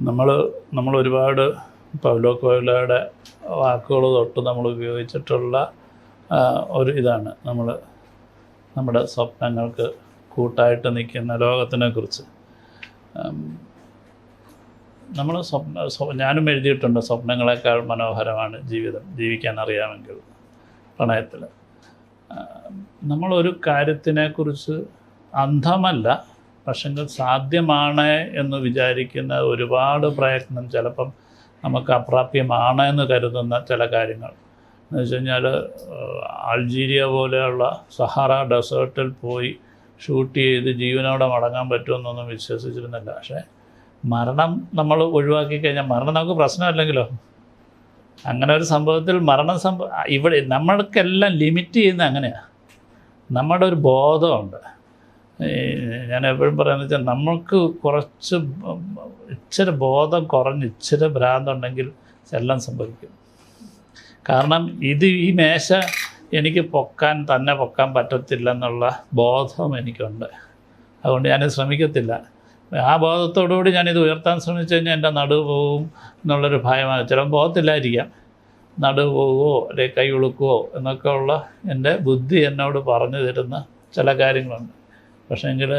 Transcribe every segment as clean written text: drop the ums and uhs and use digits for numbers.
നമ്മൾ ഒരുപാട് പൗലോ കൊയ്ലോയുടെ വാക്കുകൾ തൊട്ട് നമ്മൾ ഉപയോഗിച്ചിട്ടുള്ള ഒരു ഇതാണ് നമ്മുടെ സ്വപ്നങ്ങൾക്ക് കൂട്ടായിട്ട് നിൽക്കുന്ന ലോകത്തിനെക്കുറിച്ച്. നമ്മൾ ഞാനും എഴുതിയിട്ടുണ്ട്, സ്വപ്നങ്ങളെക്കാൾ മനോഹരമാണ് ജീവിതം, ജീവിക്കാൻ അറിയാമെങ്കിൽ പ്രണയത്തിൽ. നമ്മളൊരു കാര്യത്തിനെക്കുറിച്ച് അന്ധമല്ല, പക്ഷെങ്കിൽ സാധ്യമാണ് എന്ന് വിചാരിക്കുന്ന ഒരുപാട് പ്രയത്നം, ചിലപ്പം നമുക്ക് അപ്രാപ്യമാണ് എന്ന് കരുതുന്ന ചില കാര്യങ്ങൾ എന്ന് വെച്ച് കഴിഞ്ഞാൽ, അൾജീരിയ പോലെയുള്ള സഹാറ ഡെസേർട്ടിൽ പോയി ഷൂട്ട് ചെയ്ത് ജീവനോടെ മടങ്ങാൻ പറ്റുമെന്നൊന്നും വിശ്വസിച്ചിരുന്നില്ല. പക്ഷേ മരണം നമ്മൾ ഒഴിവാക്കി കഴിഞ്ഞാൽ മരണം നമുക്ക് പ്രശ്നമല്ലെങ്കിലോ. അങ്ങനെ ഒരു സംഭവത്തിൽ മരണം ഇവിടെ നമ്മൾക്കെല്ലാം ലിമിറ്റ് ചെയ്യുന്നത് അങ്ങനെയാണ്. നമ്മുടെ ഒരു ബോധമുണ്ട്. ഞാൻ എപ്പോഴും പറയുന്നത് വെച്ചാൽ, നമ്മൾക്ക് കുറച്ച് ഇച്ചിരി ബോധം കുറഞ്ഞ് ഇച്ചിരി ഭ്രാന്തുണ്ടെങ്കിൽ എല്ലാം സംഭവിക്കും. കാരണം ഈ മേശ എനിക്ക് തന്നെ പൊക്കാൻ പറ്റത്തില്ലെന്നുള്ള ബോധം എനിക്കുണ്ട്. അതുകൊണ്ട് ഞാനിത് ശ്രമിക്കത്തില്ല. ആ ബോധത്തോടുകൂടി ഞാനിത് ഉയർത്താൻ ശ്രമിച്ചു കഴിഞ്ഞാൽ എൻ്റെ നടുവ് പോകും എന്നുള്ളൊരു ഭയമാണ്. ചിലപ്പോൾ പോകത്തില്ലായിരിക്കാം, നടുവ് പോകുമോ അല്ലെങ്കിൽ കൈ ഉളുക്കുമോ എന്നൊക്കെ ഉള്ള എൻ്റെ ബുദ്ധി എന്നോട് പറഞ്ഞു തരുന്ന ചില കാര്യങ്ങളുണ്ട്. പക്ഷേങ്കിൽ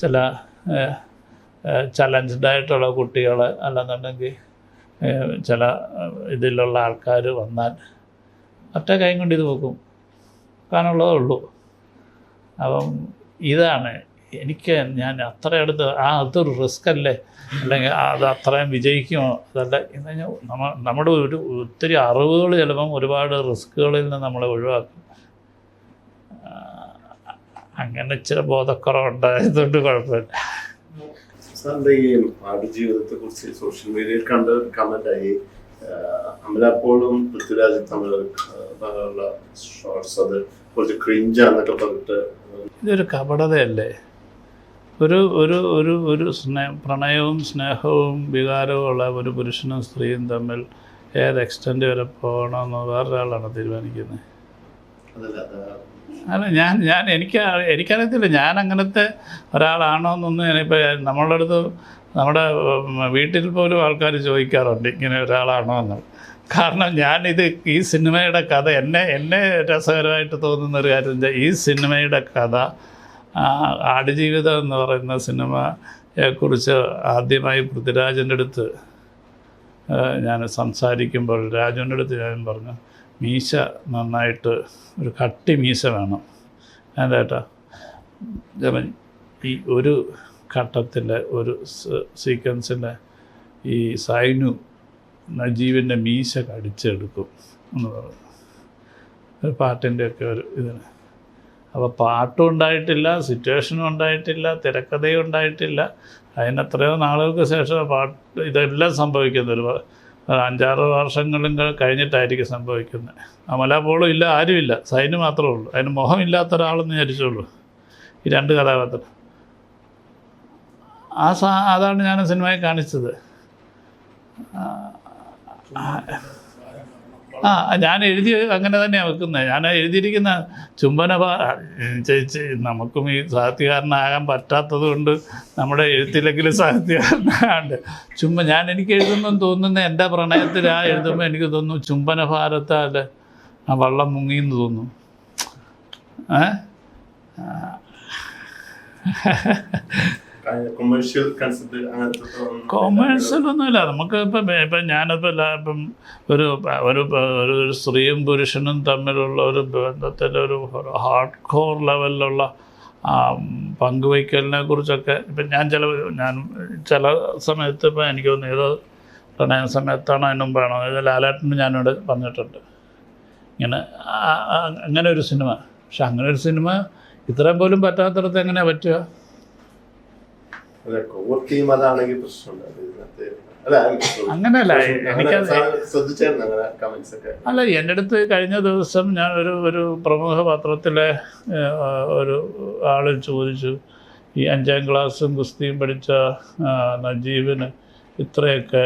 ചില ചലഞ്ച്ഡായിട്ടുള്ള കുട്ടികൾ അല്ലെന്നുണ്ടെങ്കിൽ ചില ഇതിലുള്ള ആൾക്കാർ വന്നാൽ ഒറ്റ കൈ കൊണ്ട് ഇത് വെക്കും, കാനുള്ളതേ ഉള്ളൂ. അപ്പം ഇതാണ് ഞാൻ അത്ര അടുത്ത് അതൊരു റിസ്ക് അല്ലേ, അല്ലെങ്കിൽ അത് അത്രയും വിജയിക്കുമോ അതല്ല എന്ന് കഴിഞ്ഞാൽ നമ്മുടെ ഒത്തിരി അറിവുകൾ ചിലപ്പം ഒരുപാട് റിസ്ക്കുകളിൽ നിന്ന് നമ്മളെ ഒഴിവാക്കും. അങ്ങനെ ഇച്ചിരി ബോധക്കുറവുണ്ടായതുകൊണ്ട് കുഴപ്പമില്ല. സാറിൻ്റെ ഈ ആടുജീവിതത്തെ കുറിച്ച് സോഷ്യൽ മീഡിയയിൽ കണ്ട ഒരു കമൻ്റായി, അമല പോളും പൃഥ്വിരാജും തമ്മിലുള്ള ഷോർട്സ് അത് കുറച്ച് ക്രിഞ്ചാന്നൊക്കെ പറഞ്ഞിട്ട്. ഇതൊരു കപടതയല്ലേ? ഒരു ഒരു ഒരു ഒരു പ്രണയവും സ്നേഹവും വികാരവും ഉള്ള ഒരു പുരുഷനും സ്ത്രീയും തമ്മിൽ ഏത് എക്സ്റ്റെൻറ്റ് വരെ പോകണമെന്ന് വേറൊരാളാണ് തീരുമാനിക്കുന്നത്. അല്ല, എനിക്കറിയത്തില്ല ഞാൻ അങ്ങനത്തെ ഒരാളാണോ എന്നൊന്നും. ഞാനിപ്പോൾ നമ്മളുടെ അടുത്ത് നമ്മുടെ വീട്ടിൽ പോലും ആൾക്കാർ ചോദിക്കാറുണ്ട് ഇങ്ങനെ ഒരാളാണോ എന്ന്. കാരണം ഈ സിനിമയുടെ കഥ എന്നെ രസകരമായിട്ട് തോന്നുന്ന ഒരു കാര്യം വെച്ചാൽ, ഈ സിനിമയുടെ കഥ ആടുജീവിതം എന്ന് പറയുന്ന സിനിമയെക്കുറിച്ച് ആദ്യമായി പൃഥ്വിരാജിൻ്റെ അടുത്ത് ഞാൻ സംസാരിക്കുമ്പോൾ രാജുവിൻ്റെ അടുത്ത് ഞാൻ പറഞ്ഞു, മീശ നന്നായിട്ട് ഒരു കട്ടി മീശ വേണം. എന്താ ഈ ഒരു ഘട്ടത്തിലെ ഒരു സീക്വൻസിൻ്റെ ഈ സൈനു നജീബിൻ്റെ മീശ കടിച്ചെടുക്കും എന്ന് പറഞ്ഞു, ഒരു പാട്ടിൻ്റെയൊക്കെ ഒരു ഇതിന്. അപ്പോൾ പാട്ടും ഉണ്ടായിട്ടില്ല, സിറ്റുവേഷനും ഉണ്ടായിട്ടില്ല, തിരക്കഥയും ഉണ്ടായിട്ടില്ല. അതിനെത്രയോ നാളുകൾക്ക് ശേഷം ഇതെല്ലാം സംഭവിക്കുന്നത്. ഒരു 5-6 വർഷങ്ങളും കഴിഞ്ഞിട്ടായിരിക്കും സംഭവിക്കുന്നത്. അമല പോളും ഇല്ല, ആരുമില്ല, സൈന് മാത്രമേ ഉള്ളൂ. അതിന് മുഖമില്ലാത്ത ഒരാളെന്ന് വിചാരിച്ചുള്ളൂ ഈ 2 കഥാപാത്രം. അതാണ് ഞാൻ സിനിമയിൽ കാണിച്ചത്. ഞാൻ എഴുതി അങ്ങനെ തന്നെയാണ് വെക്കുന്നത്. ഞാൻ എഴുതിയിരിക്കുന്ന ചേച്ചി, നമുക്കും ഈ സാഹിത്യകാരനാകാൻ പറ്റാത്തത് കൊണ്ട് നമ്മുടെ എഴുത്തില്ലെങ്കിലും സാഹിത്യകാരനാണ്ട് എനിക്ക് എഴുതുന്നെന്ന് തോന്നുന്ന എൻ്റെ പ്രണയത്തിൽ എഴുതുമ്പോൾ എനിക്ക് തോന്നുന്നു ചുംബന ഭാരത്താൽ ആ വള്ളം മുങ്ങിയെന്ന് തോന്നുന്നു. കൊമേഴ്സ്യലൊന്നുമില്ല. നമുക്ക് ഇപ്പം ഞാനിപ്പം ഒരു സ്ത്രീയും പുരുഷനും തമ്മിലുള്ള ഒരു ബന്ധത്തിൻ്റെ ഒരു ഹാർഡ് കോർ ലെവലിലുള്ള പങ്കുവയ്ക്കലിനെ കുറിച്ചൊക്കെ ഇപ്പം ഞാൻ ചില സമയത്ത് ഇപ്പം എനിക്ക് തോന്നുന്നു ഏതോ പ്രണയ സമയത്താണോ അതിന് മുമ്പാണോ ലാലേട്ടന് ഞാനിവിടെ പറഞ്ഞിട്ടുണ്ട് അങ്ങനെ ഒരു സിനിമ. പക്ഷെ അങ്ങനെ ഒരു സിനിമ ഇത്രയും പോലും പറ്റാത്തിടത്ത് എങ്ങനെയാണ് പറ്റുക? അങ്ങനെയല്ല, എനിക്കത് അല്ല. എൻ്റെ അടുത്ത് കഴിഞ്ഞ ദിവസം ഞാൻ ഒരു പ്രമുഖ പത്രത്തിലെ ഒരു ആൾ ചോദിച്ചു, ഈ 5ാം ക്ലാസ്സും കുസ്തിയും പഠിച്ച നജീബിന് ഇത്രയൊക്കെ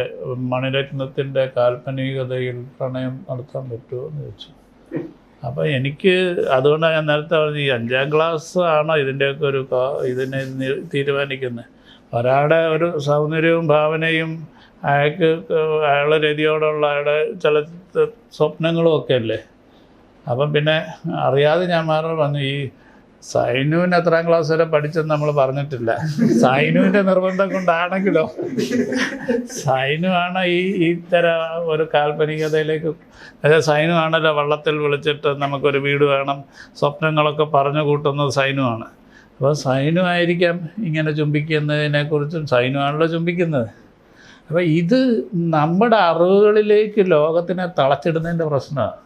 മണിരത്നത്തിൻ്റെ കാൽപ്പനികതയിൽ പ്രണയം നടത്താൻ പറ്റുമോ എന്ന് ചോദിച്ചു. അപ്പോൾ അതുകൊണ്ടാണ് ഞാൻ നേരത്തെ പറഞ്ഞത്, ഈ 5ാം ക്ലാസ് ആണോ ഇതിൻ്റെയൊക്കെ ഇതിനെ തീരുമാനിക്കുന്നത്? ഒരാളുടെ ഒരു സൗന്ദര്യവും ഭാവനയും അയാളുടെ രതിയോടുള്ള അയാളുടെ ചില സ്വപ്നങ്ങളും ഒക്കെ അല്ലേ. അപ്പം പിന്നെ അറിയാതെ ഞാൻ മാറി വന്നു. ഈ സൈനുവിന് എത്രാം ക്ലാസ് വരെ പഠിച്ചെന്ന് നമ്മൾ പറഞ്ഞിട്ടില്ല. സൈനുവിൻ്റെ നിർബന്ധം കൊണ്ടാണെങ്കിലോ, സൈനു ആണ് ഈ തരം ഒരു കാൽപ്പനികതയിലേക്ക്, അതായത് സൈനു ആണല്ലോ വള്ളത്തിൽ വിളിച്ചിട്ട് നമുക്കൊരു വീട് വേണം സ്വപ്നങ്ങളൊക്കെ പറഞ്ഞു കൂട്ടുന്നത് സൈനു ആണ്. അപ്പോൾ സൈനു ആയിരിക്കാം ഇങ്ങനെ ചുംബിക്കുന്നതിനെക്കുറിച്ചും സൈനു ആണല്ലോ ചുംബിക്കുന്നത്. അപ്പോൾ ഇത് നമ്മുടെ അറിവുകളിലേക്ക് ലോകത്തിനെ തളച്ചിടുന്നതിൻ്റെ പ്രശ്നമാണ്.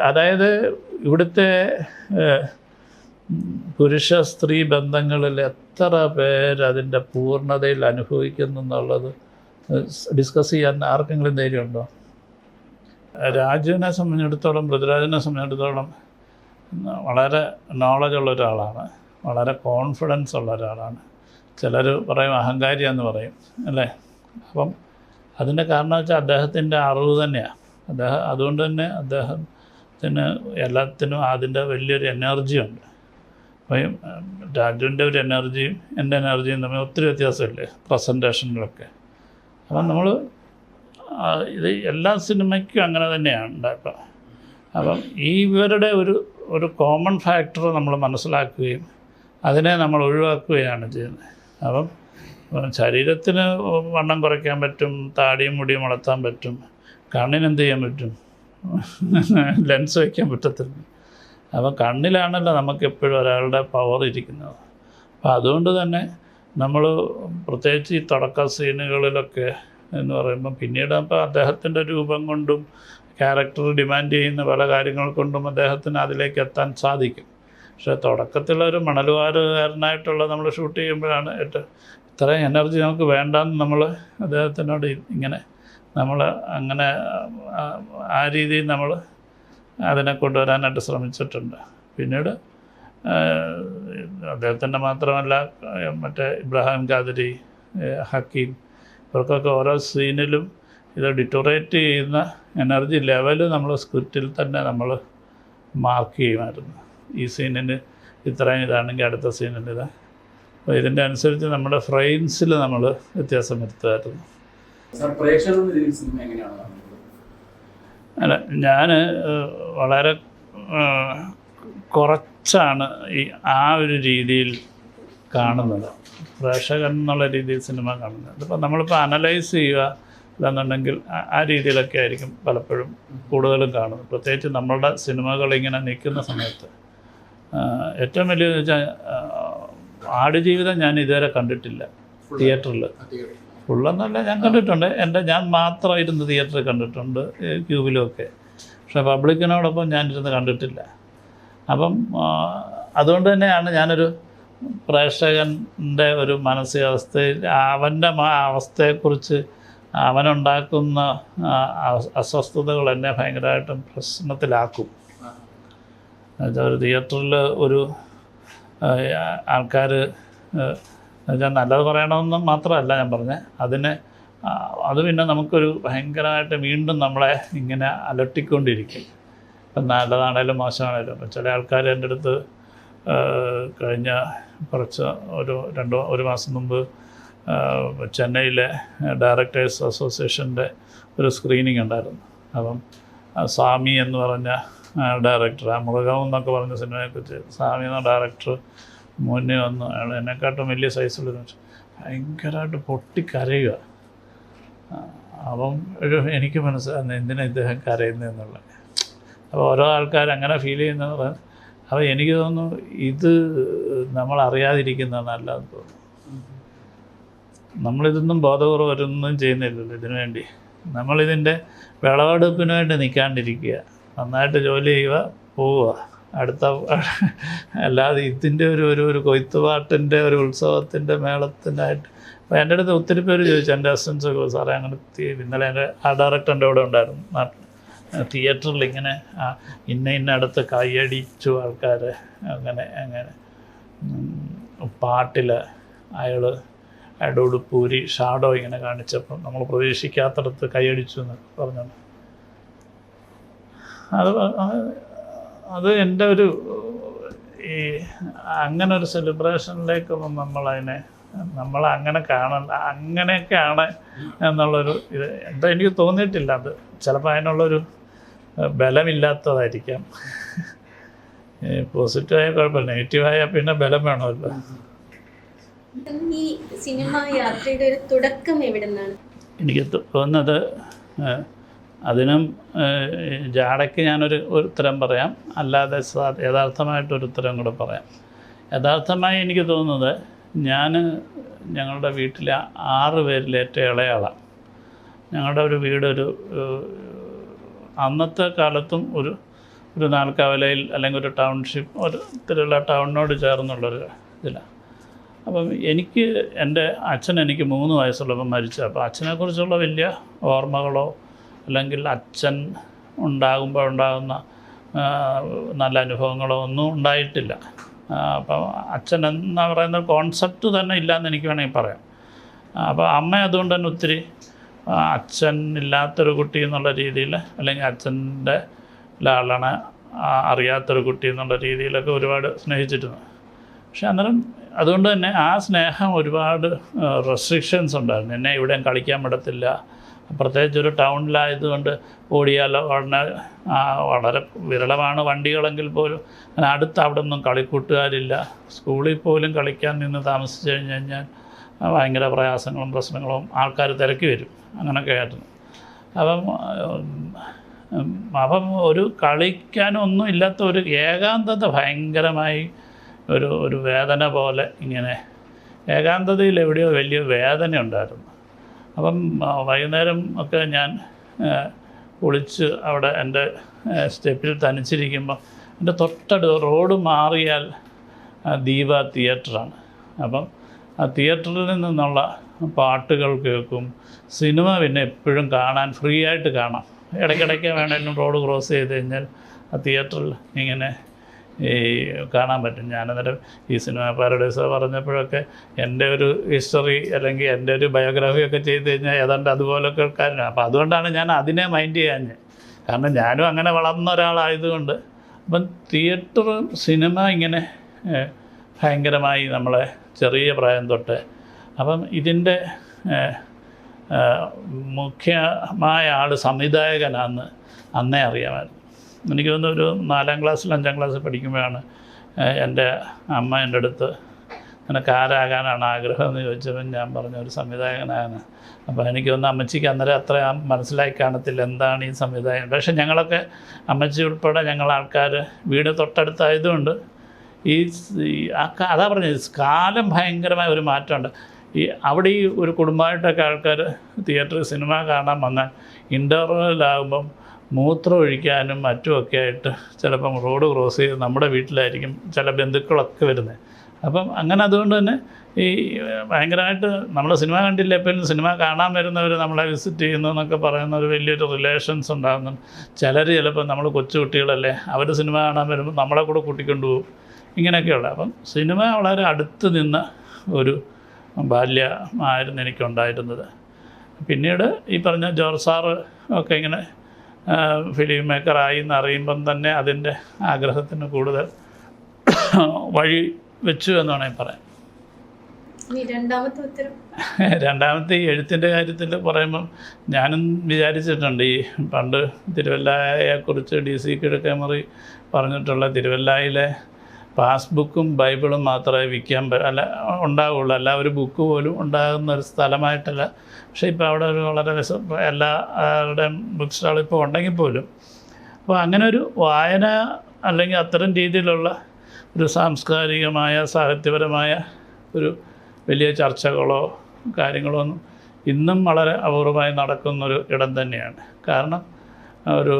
അതായത് ഇവിടുത്തെ പുരുഷ സ്ത്രീ ബന്ധങ്ങളിൽ എത്ര പേര് അതിൻ്റെ പൂർണ്ണതയിൽ അനുഭവിക്കുന്നു എന്നുള്ളത് ഡിസ്കസ് ചെയ്യാൻ ആർക്കെങ്കിലും ധൈര്യമുണ്ടോ? രാജുവിനെ സംബന്ധിച്ചിടത്തോളം, പൃഥ്വിരാജിനെ സംബന്ധിച്ചിടത്തോളം വളരെ നോളജുള്ള ഒരാളാണ്, വളരെ കോൺഫിഡൻസ് ഉള്ള ഒരാളാണ്. ചിലർ പറയും അഹങ്കാരിയാന്ന് പറയും അല്ലേ. അപ്പം അതിൻ്റെ കാരണം വെച്ചാൽ അദ്ദേഹത്തിൻ്റെ അറിവ് തന്നെയാണ്. അതുകൊണ്ട് തന്നെ അദ്ദേഹത്തിന് എല്ലാത്തിനും അതിൻ്റെ വലിയൊരു എനർജി ഉണ്ട്. അപ്പം രാജുവിൻ്റെ ഒരു എനർജിയും എൻ്റെ എനർജിയും തമ്മിൽ ഒത്തിരി വ്യത്യാസമില്ലേ പ്രസൻറ്റേഷനിലൊക്കെ. അപ്പം നമ്മൾ ഇത് എല്ലാ സിനിമയ്ക്കും അങ്ങനെ തന്നെയാണ് ഉണ്ടാക്കുക. അപ്പം ഇവരുടെ ഒരു കോമൺ ഫാക്ടർ നമ്മൾ മനസ്സിലാക്കുകയും അതിനെ നമ്മൾ ഒഴിവാക്കുകയാണ് ചെയ്യുന്നത്. അപ്പം ശരീരത്തിന് വണ്ണം കുറയ്ക്കാൻ പറ്റും, താടിയും മുടിയും വളർത്താൻ പറ്റും, കണ്ണിനെന്ത് ചെയ്യാൻ പറ്റും, ലെൻസ് വയ്ക്കാൻ പറ്റത്തില്ല. അപ്പം കണ്ണിലാണല്ലോ നമുക്കെപ്പോഴും ഒരാളുടെ പവർ ഇരിക്കുന്നത്. അപ്പം അതുകൊണ്ട് തന്നെ നമ്മൾ പ്രത്യേകിച്ച് ഈ തുടക്ക സീനുകളിലൊക്കെ എന്ന് പറയുമ്പോൾ പിന്നീട് അപ്പോൾ അദ്ദേഹത്തിൻ്റെ രൂപം കൊണ്ടും ക്യാരക്ടർ ഡിമാൻഡ് ചെയ്യുന്ന പല കാര്യങ്ങൾ കൊണ്ടും അദ്ദേഹത്തിന് അതിലേക്ക് എത്താൻ സാധിക്കും. പക്ഷേ തുടക്കത്തിലൊരു മണലുവാരുകാരനായിട്ടുള്ള നമ്മൾ ഷൂട്ട് ചെയ്യുമ്പോഴാണ് ഇത്രയും എനർജി നമുക്ക് വേണ്ടെന്ന് നമ്മൾ അദ്ദേഹത്തിനോട് ഇങ്ങനെ നമ്മൾ അങ്ങനെ ആ രീതിയിൽ നമ്മൾ അതിനെ കൊണ്ടുവരാനായിട്ട് ശ്രമിച്ചിട്ടുണ്ട്. പിന്നീട് അദ്ദേഹത്തിൻ്റെ മാത്രമല്ല മറ്റേ ഇബ്രാഹിം ഖാദരി, ഹക്കീം, ഇവർക്കൊക്കെ ഓരോ സീനിലും ഇത് ഡിറ്റോറേറ്റ് ചെയ്യുന്ന എനർജി ലെവൽ നമ്മൾ സ്ക്രിപ്റ്റിൽ തന്നെ നമ്മൾ മാർക്ക് ചെയ്യുമായിരുന്നു. ഈ സീനിന് ഇത്രയും ഇതാണെങ്കിൽ അടുത്ത സീനിന് ഇതാ. അപ്പോൾ ഇതിൻ്റെ അനുസരിച്ച് നമ്മുടെ ഫ്രെയിംസിൽ നമ്മൾ വ്യത്യാസം വരുത്തുമായിരുന്നു. അല്ല, ഞാൻ വളരെ കുറച്ചാണ് ആ ഒരു രീതിയിൽ കാണുന്നത്, പ്രേക്ഷകൻ എന്നുള്ള രീതിയിൽ സിനിമ കാണുന്നത്. ഇതിപ്പോൾ നമ്മളിപ്പോൾ അനലൈസ് ചെയ്യുക അല്ലെന്നുണ്ടെങ്കിൽ ആ രീതിയിലൊക്കെ ആയിരിക്കും പലപ്പോഴും കൂടുതലും കാണുന്നത്. പ്രത്യേകിച്ച് നമ്മളുടെ സിനിമകളിങ്ങനെ നിൽക്കുന്ന സമയത്ത് ഏറ്റവും വലിയതെന്ന് വെച്ചാൽ ആടുജീവിതം ഞാൻ ഇതുവരെ കണ്ടിട്ടില്ല തിയേറ്ററിൽ. ഫുള്ളെന്നല്ല, ഞാൻ കണ്ടിട്ടുണ്ട്. ഞാൻ മാത്രം ഇരുന്ന് തിയേറ്ററിൽ കണ്ടിട്ടുണ്ട്, ക്യൂബിലുമൊക്കെ. പക്ഷേ പബ്ലിക്കിനോടൊപ്പം ഞാനിരുന്ന് കണ്ടിട്ടില്ല. അപ്പം അതുകൊണ്ട് തന്നെയാണ് ഞാനൊരു പ്രേക്ഷകൻ്റെ ഒരു മാനസികാവസ്ഥയിൽ അവൻ്റെ അവസ്ഥയെക്കുറിച്ച് അവനുണ്ടാക്കുന്ന അസ്വസ്ഥതകൾ എന്നെ ഭയങ്കരമായിട്ടും പ്രശ്നത്തിലാക്കും. എന്നുവെച്ചാൽ ഒരു തിയേറ്ററിൽ ഒരു ആൾക്കാർ എന്നുവെച്ചാൽ നല്ലത് പറയണമെന്ന് മാത്രമല്ല ഞാൻ പറഞ്ഞത്, അത് പിന്നെ നമുക്കൊരു ഭയങ്കരമായിട്ട് വീണ്ടും നമ്മളെ ഇങ്ങനെ അലട്ടിക്കൊണ്ടിരിക്കും. ഇപ്പം നല്ലതാണേലും മോശമാണേലും. അപ്പം ചില ആൾക്കാർ എൻ്റെ അടുത്ത് കഴിഞ്ഞ ഒരു മാസം മുമ്പ് ചെന്നൈയിലെ ഡയറക്ടേഴ്സ് അസോസിയേഷൻ്റെ ഒരു സ്ക്രീനിങ് ഉണ്ടായിരുന്നു. അപ്പം സ്വാമി എന്ന് പറഞ്ഞ ഡയറക്ടർ, ആ മൃഗം എന്നൊക്കെ പറഞ്ഞ സിനിമയെക്കുറിച്ച് സ്വാമി എന്ന ഡയറക്ടർ മുന്നേ വന്നു. അയാൾ എന്നെക്കാട്ടും വലിയ സൈസുള്ള ഭയങ്കരമായിട്ട് പൊട്ടിക്കരയുക. അപ്പം എനിക്ക് മനസ്സിലാകുന്നു എന്തിനാ ഇദ്ദേഹം കരയുന്നതെന്നുള്ളത്. അപ്പോൾ ഓരോ ആൾക്കാർ അങ്ങനെ ഫീൽ ചെയ്യുന്നത്. അപ്പോൾ എനിക്ക് തോന്നുന്നു ഇത് നമ്മൾ നല്ലതെന്ന് തോന്നുന്നു. നമ്മളിതൊന്നും ബോധപൂർവ്വം ചെയ്യുന്നില്ലല്ലോ ഇതിനു വേണ്ടി. നമ്മളിതിൻ്റെ വിളവെടുപ്പിന് വേണ്ടി നിൽക്കാണ്ടിരിക്കുക, നന്നായിട്ട് ജോലി ചെയ്യുക, പോവുക അടുത്ത. അല്ലാതെ ഇതിൻ്റെ ഒരു കൊയ്ത്തുപാട്ടിൻ്റെ ഒരു ഉത്സവത്തിൻ്റെ മേളത്തിനായിട്ട്. അപ്പോൾ എൻ്റെ അടുത്ത് ഒത്തിരി പേര് ചോദിച്ചു, എൻ്റെ അസിസ്റ്റൻസൊക്കെ, സാറേ അങ്ങനെ ഇന്നലെ എൻ്റെ ആ ഡയറക്ടറിൻ്റെ കൂടെ ഉണ്ടായിരുന്നു നാട്ടിൽ, തിയേറ്ററിൽ ഇങ്ങനെ ഇന്ന അടുത്ത് കൈയടിച്ചു ആൾക്കാർ, അങ്ങനെ പാട്ടിൽ അയാളുടെ ഉടുപ്പൂരി ഷാഡോ ഇങ്ങനെ കാണിച്ചപ്പം നമ്മൾ പ്രതീക്ഷിക്കാത്തടത്ത് കൈയടിച്ചു എന്നൊക്കെ പറഞ്ഞു. അത് എൻ്റെ ഈ അങ്ങനെ ഒരു സെലിബ്രേഷനിലേക്കൊന്നും നമ്മൾ അങ്ങനെ കാണണ്ട, അങ്ങനെയൊക്കെയാണ് എന്നുള്ളൊരു ഇത് എന്താ എനിക്ക് തോന്നിയിട്ടില്ല. അത് ചിലപ്പോൾ അതിനുള്ളൊരു ബലമില്ലാത്തതായിരിക്കാം. പോസിറ്റീവായ കുഴപ്പമില്ല, നെഗറ്റീവായാൽ പിന്നെ ബലം വേണമല്ലോ. ഈ സിനിമ യാത്രയുടെ ഒരു തുടക്കം എവിടെ നിന്നാണ്? എനിക്ക് തോന്നുന്നത് അതിനും ജാടയ്ക്ക് ഞാനൊരു ഉത്തരം പറയാം, അല്ലാതെ യഥാർത്ഥമായിട്ടൊരു ഉത്തരം കൂടെ പറയാം. യഥാർത്ഥമായി എനിക്ക് തോന്നുന്നത് ഞങ്ങളുടെ വീട്ടിലെ 6 പേരിലേറ്റ ഇളയാളാണ്. ഞങ്ങളുടെ ഒരു വീടൊരു അന്നത്തെ കാലത്തും ഒരു നാൽക്കവലയിൽ അല്ലെങ്കിൽ ഒരു ടൗൺഷിപ്പ്, ഒരു തിരുവല്ല ടൗണിനോട് ചേർന്നുള്ളൊരു ഇതിലാണ്. അപ്പം എൻ്റെ അച്ഛൻ എനിക്ക് 3 വയസ്സുള്ളപ്പോൾ മരിച്ചു. അപ്പോൾ അച്ഛനെക്കുറിച്ചുള്ള വലിയ ഓർമ്മകളോ അല്ലെങ്കിൽ അച്ഛൻ ഉണ്ടാകുന്ന നല്ല അനുഭവങ്ങളോ ഒന്നും ഉണ്ടായിട്ടില്ല. അപ്പം അച്ഛൻ എന്ന് പറയുന്ന കോൺസെപ്റ്റ് തന്നെ ഇല്ലയെന്ന് എനിക്ക് വേണമെങ്കിൽ പറയാം. അപ്പോൾ അമ്മ അതുകൊണ്ട് തന്നെ ഒത്തിരി അച്ഛൻ ഇല്ലാത്തൊരു കുട്ടി എന്നുള്ള രീതിയിൽ, അല്ലെങ്കിൽ അച്ഛൻ്റെ ലാളണ അറിയാത്തൊരു കുട്ടി എന്നുള്ള രീതിയിലൊക്കെ ഒരുപാട് സ്നേഹിച്ചിരുന്നു. പക്ഷെ അന്നേരം അതുകൊണ്ട് തന്നെ ആ സ്നേഹം ഒരുപാട് റെസ്ട്രിക്ഷൻസ് ഉണ്ടായിരുന്നു. എന്നെ ഇവിടെയും കളിക്കാൻ വിടത്തില്ല, പ്രത്യേകിച്ച് ഒരു ടൗണിലായതുകൊണ്ട് ഓടിയാലോ വളരെ വിരളമാണ് വണ്ടികളെങ്കിൽ പോലും അടുത്ത് അവിടെ ഒന്നും കളിക്കൂട്ടുകാരില്ല. സ്കൂളിൽ പോലും കളിക്കാൻ നിന്ന് താമസിച്ച് കഴിഞ്ഞാൽ ഭയങ്കര പ്രയാസങ്ങളും പ്രശ്നങ്ങളും ആൾക്കാർ തിരക്കി വരും, അങ്ങനെയൊക്കെ ആയിരുന്നു. അപ്പം ഒരു കളിക്കാനൊന്നും ഇല്ലാത്ത ഒരു ഏകാന്തത ഭയങ്കരമായി ഒരു വേദന പോലെ, ഇങ്ങനെ ഏകാന്തതയിൽ എവിടെയോ വലിയ വേദന ഉണ്ടായിരുന്നു. അപ്പം വൈകുന്നേരം ഒക്കെ ഞാൻ കുളിച്ച് അവിടെ എൻ്റെ സ്റ്റെപ്പിൽ തനിച്ചിരിക്കുമ്പോൾ എൻ്റെ റോഡ് മാറിയാൽ ദീപ തിയേറ്ററാണ്. അപ്പം ആ തിയേറ്ററിൽ നിന്നുള്ള പാട്ടുകൾ കേൾക്കും. സിനിമ പിന്നെ എപ്പോഴും കാണാൻ ഫ്രീ ആയിട്ട് കാണാം. ഇടയ്ക്കിടയ്ക്ക് വേണമെങ്കിലും റോഡ് ക്രോസ് ചെയ്ത് കഴിഞ്ഞാൽ ആ തിയേറ്ററിൽ ഇങ്ങനെ കാണാൻ പറ്റും. ഞാനന്നേരം ഈ സിനിമ പാരഡൈസ് പറഞ്ഞപ്പോഴൊക്കെ എൻ്റെ ഒരു ഹിസ്റ്ററി അല്ലെങ്കിൽ എൻ്റെ ഒരു ബയോഗ്രാഫിയൊക്കെ ചെയ്ത് കഴിഞ്ഞാൽ ഏതാണ്ട് അതുപോലൊക്കെ കാര്യം. അപ്പോൾ അതുകൊണ്ടാണ് ഞാൻ അതിനെ മൈൻഡ് ചെയ്യാഞ്ഞത്. കാരണം ഞാനും അങ്ങനെ വളർന്ന ഒരാളായതുകൊണ്ട്. അപ്പം തിയേറ്റർ സിനിമ ഇങ്ങനെ ഭയങ്കരമായി നമ്മളെ ചെറിയ പ്രായം തൊട്ട്. അപ്പം ഇതിൻ്റെ മുഖ്യമായ ആൾ സംവിധായകനാണെന്ന് അന്നേ അറിയാമായിരുന്നു. എനിക്ക് തോന്നുന്നു ഒരു 4ാം ക്ലാസ്സിൽ 5ാം ക്ലാസ്സിൽ പഠിക്കുമ്പോഴാണ് എൻ്റെ അമ്മ എൻ്റെ അടുത്ത് നിനക്ക് ആരാകാനാണ് ആഗ്രഹം എന്ന് ചോദിച്ചപ്പോൾ ഞാൻ പറഞ്ഞ ഒരു സംവിധായകനാണ്. അപ്പോൾ എനിക്ക് തോന്നുന്നു അമ്മച്ചിക്ക് അന്നേരം അത്ര മനസ്സിലായി കാണത്തില്ല എന്താണ് ഈ സംവിധായകൻ. പക്ഷേ ഞങ്ങളൊക്കെ അമ്മച്ചി ഉൾപ്പെടെ ഞങ്ങളാൾക്കാർ വീട് തൊട്ടടുത്തായതുകൊണ്ട് അതാ പറഞ്ഞത്, കാലം ഭയങ്കരമായ ഒരു മാറ്റമുണ്ട്. അവിടെ ഒരു കുടുംബമായിട്ടൊക്കെ ആൾക്കാർ തിയേറ്ററിൽ സിനിമ കാണാൻ വന്നാൽ ഇൻ്റർവെല്ലാകുമ്പം മൂത്രം ഒഴിക്കാനും മറ്റുമൊക്കെ ആയിട്ട് ചിലപ്പം റോഡ് ക്രോസ് ചെയ്ത് നമ്മുടെ വീട്ടിലായിരിക്കും ചില ബന്ധുക്കളൊക്കെ വരുന്നത്. അപ്പം അങ്ങനെ അതുകൊണ്ട് തന്നെ ഭയങ്കരമായിട്ട് നമ്മൾ സിനിമ കണ്ടില്ല എപ്പോഴും സിനിമ കാണാൻ വരുന്നവർ നമ്മളെ വിസിറ്റ് ചെയ്യുന്നു എന്നൊക്കെ പറയുന്ന ഒരു വലിയൊരു റിലേഷൻസ് ഉണ്ടാകുന്നു. ചിലപ്പോൾ നമ്മൾ കൊച്ചുകുട്ടികളല്ലേ, അവർ സിനിമ കാണാൻ വരുമ്പോൾ നമ്മളെ കൂടെ കൂട്ടിക്കൊണ്ടു പോകും, ഇങ്ങനെയൊക്കെയുള്ള. അപ്പം സിനിമ വളരെ അടുത്ത് നിന്ന ഒരു ബാല്യമായിരുന്നു എനിക്കുണ്ടായിരുന്നത്. പിന്നീട് ഈ പറഞ്ഞ ജോർജ് സാറ് ഒക്കെ ഇങ്ങനെ ഫിലിം മേക്കറായി എന്നറിയുമ്പം തന്നെ അതിൻ്റെ ആഗ്രഹത്തിന് കൂടുതൽ വഴി വെച്ചു എന്ന് വേണമെങ്കിൽ പറയാം. രണ്ടാമത്തെ ഈ എഴുത്തിൻ്റെ കാര്യത്തിൽ പറയുമ്പം ഞാനും വിചാരിച്ചിട്ടുണ്ട്, ഈ പണ്ട് തിരുവല്ലയെക്കുറിച്ച് DC കിഴക്കേമറി പറഞ്ഞിട്ടുള്ള തിരുവല്ലയിലെ പാസ്ബുക്കും ബൈബിളും മാത്രമേ വിൽക്കാൻ ഉണ്ടാവുള്ളൂ, അല്ല ഒരു ബുക്ക് പോലും ഉണ്ടാകുന്ന ഒരു സ്ഥലമായിട്ടല്ല. പക്ഷേ ഇപ്പോൾ അവിടെ ഒരു വളരെ എല്ലാവരുടെയും ബുക്ക് സ്റ്റാൾ ഇപ്പോൾ ഉണ്ടെങ്കിൽ പോലും. അപ്പോൾ അങ്ങനെ ഒരു വായന അല്ലെങ്കിൽ അത്തരം രീതിയിലുള്ള ഒരു സാംസ്കാരികമായ സാഹിത്യപരമായ ഒരു വലിയ ചർച്ചകളോ കാര്യങ്ങളോ ഒന്നും ഇന്നും വളരെ അപൂർവമായി നടക്കുന്നൊരു ഇടം തന്നെയാണ്. കാരണം ഒരു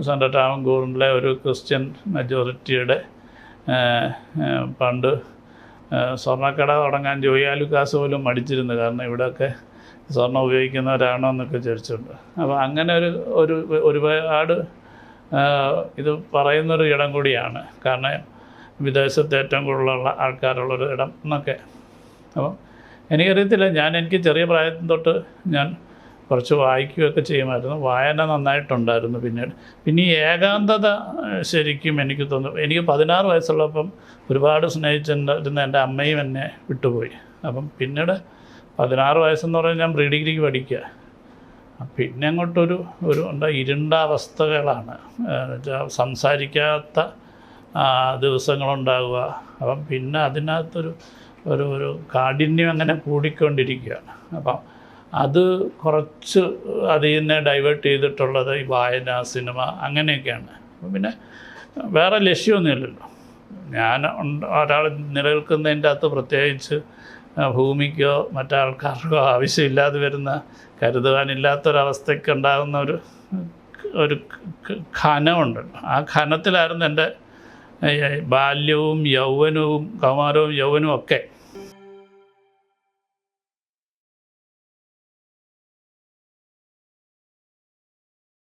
സെൻട്രൽ ട്രാവൻകൂറിലെ ഒരു ക്രിസ്ത്യൻ മെജോറിറ്റിയുടെ പണ്ട് സ്വർണ്ണക്കട തുടങ്ങാൻ ജോയാലുക്കാസ് പോലും മടിച്ചിരുന്നു. കാരണം ഇവിടെയൊക്കെ സ്വർണ്ണം ഉപയോഗിക്കുന്നവരാണോ എന്നൊക്കെ ചോദിച്ചിട്ടുണ്ട്. അപ്പോൾ അങ്ങനെ ഒരുപാട് ഇത് പറയുന്നൊരു ഇടം കൂടിയാണ്. കാരണം വിദേശത്ത് ഏറ്റവും കൂടുതലുള്ള ആൾക്കാരുള്ളൊരു ഇടം എന്നൊക്കെ. അപ്പം എനിക്കറിയത്തില്ല, എനിക്ക് ചെറിയ പ്രായത്തിൽ തൊട്ട് ഞാൻ കുറച്ച് വായിക്കുകയൊക്കെ ചെയ്യുമായിരുന്നു. വായന നന്നായിട്ടുണ്ടായിരുന്നു. പിന്നെ ഈ ഏകാന്തത ശരിക്കും എനിക്ക് തോന്നുന്നു, എനിക്ക് 16 വയസ്സുള്ളപ്പം ഒരുപാട് സ്നേഹിച്ചിരുന്ന എൻ്റെ അമ്മയും എന്നെ വിട്ടുപോയി. അപ്പം പിന്നീട് 16 വയസ്സെന്ന് പറഞ്ഞാൽ ഞാൻ പ്രീ ഡിഗ്രിക്ക് പഠിക്കുക. പിന്നെ അങ്ങോട്ടൊരു എന്താ ഇരുണ്ട അവസ്ഥകളാണ്, സംസാരിക്കാത്ത ദിവസങ്ങളുണ്ടാവുക. അപ്പം പിന്നെ അതിനകത്തൊരു ഒരു കാഠിന്യം അങ്ങനെ കൂടിക്കൊണ്ടിരിക്കുകയാണ്. അപ്പം അത് കുറച്ച് അതിൽ നിന്ന് ഡൈവേർട്ട് ചെയ്തിട്ടുള്ളത് ഈ വായന, സിനിമ അങ്ങനെയൊക്കെയാണ്. അപ്പം പിന്നെ വേറെ ലക്ഷ്യമൊന്നുമില്ലല്ലോ. ഞാൻ ഒരാൾ നിലനിൽക്കുന്നതിൻ്റെ അകത്ത് പ്രത്യേകിച്ച് ഭൂമിക്കോ മറ്റാൾക്കാർക്കോ ആവശ്യമില്ലാതെ വരുന്ന, കരുതുവാനില്ലാത്തൊരവസ്ഥയ്ക്ക് ഉണ്ടാകുന്ന ഒരു ഖനമുണ്ടല്ലോ. ആ ഖനത്തിലായിരുന്നു എൻ്റെ ബാല്യവും യൗവനവും, കൗമാരവും യൗവനവും ഒക്കെ.